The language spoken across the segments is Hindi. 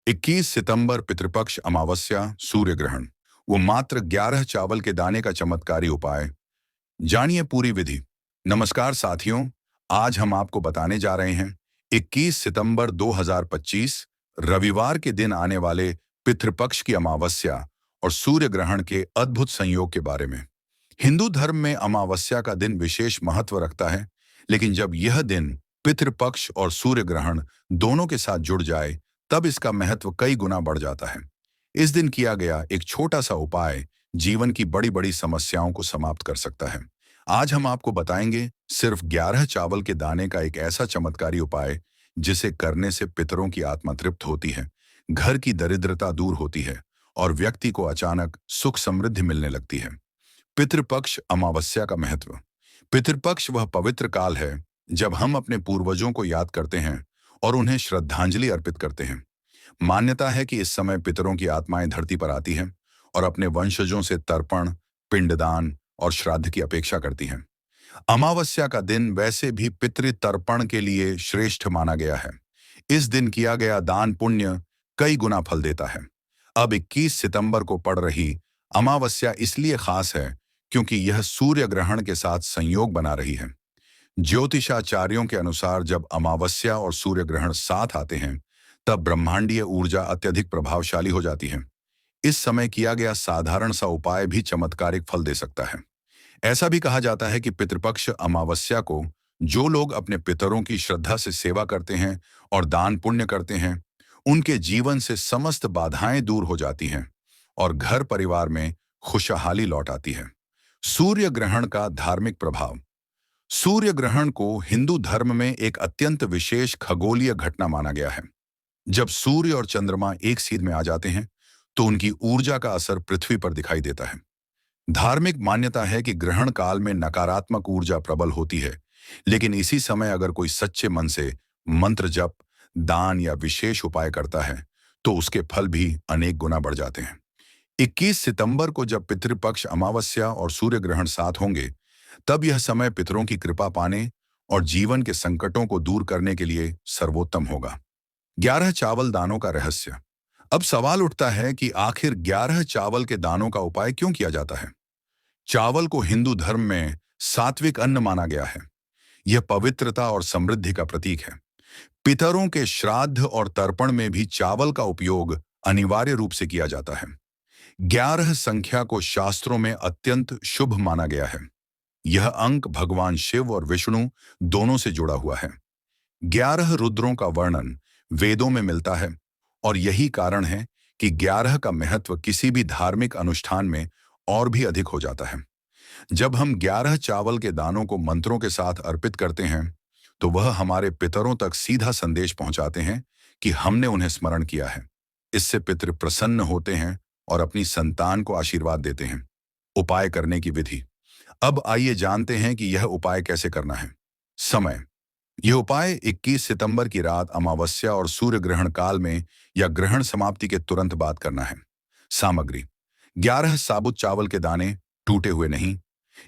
21 सितंबर पितृपक्ष अमावस्या सूर्य ग्रहण। वो मात्र 11 चावल के दाने का चमत्कारी उपाय। जानिए पूरी विधि। नमस्कार साथियों, आज हम आपको बताने जा रहे हैं 21 सितंबर 2025 रविवार के दिन आने वाले पितृपक्ष की अमावस्या और सूर्य ग्रहण के अद्भुत संयोग के बारे में। हिंदू धर्म में अमावस्या का दिन विशेष महत्व रखता है, लेकिन जब यह दिन पितृपक्ष और सूर्य ग्रहण दोनों के साथ जुड़ जाए, तब इसका महत्व कई गुना बढ़ जाता है। इस दिन किया गया एक छोटा सा उपाय जीवन की बड़ी बड़ी समस्याओं को समाप्त कर सकता है। आज हम आपको बताएंगे सिर्फ 11 चावल के दाने का एक ऐसा चमत्कारी उपाय जिसे करने से पितरों की आत्मा तृप्त होती है, घर की दरिद्रता दूर होती है और व्यक्ति को अचानक सुख समृद्धि मिलने लगती है। पितृपक्ष अमावस्या का महत्व। पितृपक्ष वह पवित्र काल है जब हम अपने पूर्वजों को याद करते हैं और उन्हें श्रद्धांजलि अर्पित करते हैं। मान्यता है कि इस समय पितरों की आत्माएं धरती पर आती हैं और अपने वंशजों से तर्पण, पिंडदान और श्राद्ध की अपेक्षा करती हैं। अमावस्या का दिन वैसे भी पितृ तर्पण के लिए श्रेष्ठ माना गया है। इस दिन किया गया दान पुण्य कई गुना फल देता है। अब 21 सितंबर को पड़ रही अमावस्या इसलिए खास है क्योंकि यह सूर्य ग्रहण के साथ संयोग बना रही है। ज्योतिषाचार्यों के अनुसार जब अमावस्या और सूर्य ग्रहण साथ आते हैं, तब ब्रह्मांडीय ऊर्जा अत्यधिक प्रभावशाली हो जाती है। इस समय किया गया साधारण सा उपाय भी चमत्कारिक फल दे सकता है। ऐसा भी कहा जाता है कि पितृपक्ष अमावस्या को जो लोग अपने पितरों की श्रद्धा से सेवा करते हैं और दान पुण्य करते हैं, उनके जीवन से समस्त बाधाएं दूर हो जाती हैं और घर परिवार में खुशहाली लौट आती है। सूर्य ग्रहण का धार्मिक प्रभाव। सूर्य ग्रहण को हिंदू धर्म में एक अत्यंत विशेष खगोलीय घटना माना गया है। जब सूर्य और चंद्रमा एक सीध में आ जाते हैं, तो उनकी ऊर्जा का असर पृथ्वी पर दिखाई देता है। धार्मिक मान्यता है कि ग्रहण काल में नकारात्मक ऊर्जा प्रबल होती है, लेकिन इसी समय अगर कोई सच्चे मन से मंत्र जप, दान या विशेष उपाय करता है, तो उसके फल भी अनेक गुना बढ़ जाते हैं। 21 सितंबर को जब पितृपक्ष अमावस्या और सूर्य ग्रहण साथ होंगे, तब यह समय पितरों की कृपा पाने और जीवन के संकटों को दूर करने के लिए सर्वोत्तम होगा। 11 चावल दानों का रहस्य। अब सवाल उठता है कि आखिर 11 चावल के दानों का उपाय क्यों किया जाता है? चावल को हिंदू धर्म में सात्विक अन्न माना गया है। यह पवित्रता और समृद्धि का प्रतीक है। पितरों के श्राद्ध और तर्पण में भी चावल का उपयोग अनिवार्य रूप से किया जाता है। 11 संख्या को शास्त्रों में अत्यंत शुभ माना गया है। यह अंक भगवान शिव और विष्णु दोनों से जुड़ा हुआ है। 11 रुद्रों का वर्णन वेदों में मिलता है और यही कारण है कि 11 का महत्व किसी भी धार्मिक अनुष्ठान में और भी अधिक हो जाता है। जब हम 11 चावल के दानों को मंत्रों के साथ अर्पित करते हैं, तो वह हमारे पितरों तक सीधा संदेश पहुंचाते हैं कि हमने उन्हें स्मरण किया है। इससे पितृ प्रसन्न होते हैं और अपनी संतान को आशीर्वाद देते हैं। उपाय करने की विधि। अब आइए जानते हैं कि यह उपाय कैसे करना है। समय। यह उपाय 21 सितंबर की रात अमावस्या और सूर्य ग्रहण काल में या ग्रहण समाप्ति के तुरंत बाद करना है। सामग्री। 11 साबुत चावल के दाने, टूटे हुए नहीं,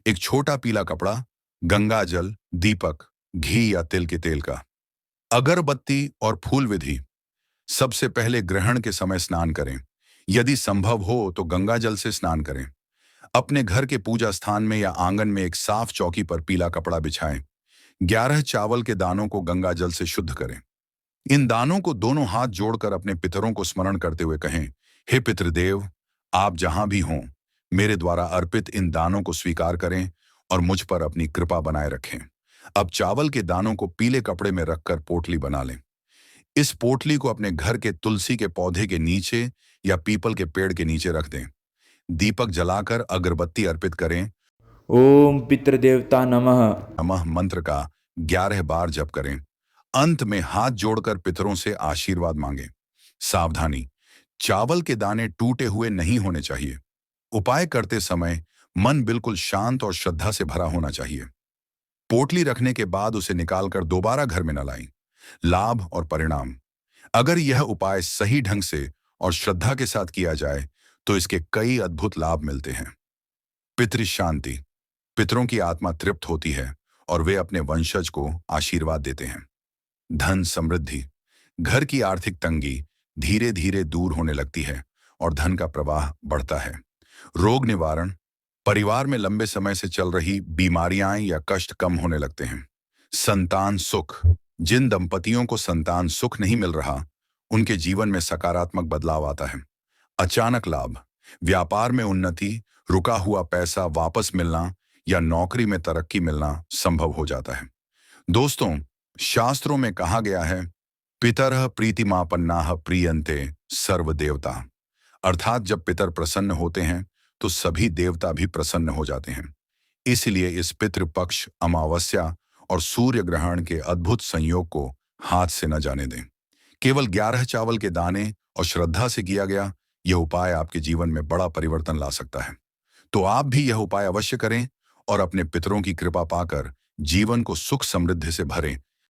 एक छोटा पीला कपड़ा, गंगा जल, दीपक, घी या तिल के तेल का, अगरबत्ती और फूल विधि। सबसे पहले ग्रहण के समय स्नान करें। यदि संभव हो तो गंगा जल से स्नान करें। अपने घर के पूजा स्थान में या आंगन में एक साफ चौकी पर पीला कपड़ा बिछाएं। 11 चावल के दानों को गंगा जल से शुद्ध करें। इन दानों को दोनों हाथ जोड़कर अपने पितरों को स्मरण करते हुए कहें, हे पितृदेव, आप जहां भी हों, मेरे द्वारा अर्पित इन दानों को स्वीकार करें और मुझ पर अपनी कृपा बनाए रखें। अब चावल के दानों को पीले कपड़े में रखकर पोटली बना लें। इस पोटली को अपने घर के तुलसी के पौधे के नीचे या पीपल के पेड़ के नीचे रख दें। दीपक जलाकर अगरबत्ती अर्पित करें। ओम पितृदेवता नमः। नमः मंत्र का 11 बार जप करें। अंत में हाथ जोड़कर पितरों से आशीर्वाद मांगें। सावधानी। चावल के दाने टूटे हुए नहीं होने चाहिए। उपाय करते समय मन बिल्कुल शांत और श्रद्धा से भरा होना चाहिए। पोटली रखने के बाद उसे निकालकर दोबारा घर में न लाएं। लाभ और परिणाम। अगर यह उपाय सही ढंग से और श्रद्धा के साथ किया जाए, तो इसके कई अद्भुत लाभ मिलते हैं। पितृ शांति। पितरों की आत्मा तृप्त होती है और वे अपने वंशज को आशीर्वाद देते हैं। धन समृद्धि। घर की आर्थिक तंगी, धीरे धीरे दूर होने लगती है और धन का प्रवाह बढ़ता है। रोग निवारण, परिवार में लंबे समय से चल रही बीमारियां या कष्ट कम होने लगते हैं। संतान सुख, जिन दंपतियों को संतान सुख नहीं मिल रहा, उनके जीवन में सकारात्मक बदलाव आता है। अचानक लाभ, व्यापार में उन्नति, रुका हुआ पैसा वापस मिलना या नौकरी में तरक्की मिलना संभव हो जाता है। दोस्तों, शास्त्रों में कहा गया है, पितरः प्रीतिमापन्नाः प्रीयन्ते सर्व देवता, अर्थात जब पितर प्रसन्न होते हैं तो सभी देवता भी प्रसन्न हो जाते हैं। इसलिए इस पितृपक्ष, अमावस्या और सूर्य ग्रहण के अद्भुत संयोग को हाथ से न जाने दें। केवल 11 चावल के दाने और श्रद्धा से किया गया यह उपाय आपके जीवन में बड़ा परिवर्तन ला सकता है। तो आप भी यह उपाय अवश्य करें और अपने पितरों की कृपा पाकर जीवन को सुख समृद्धि से भरें।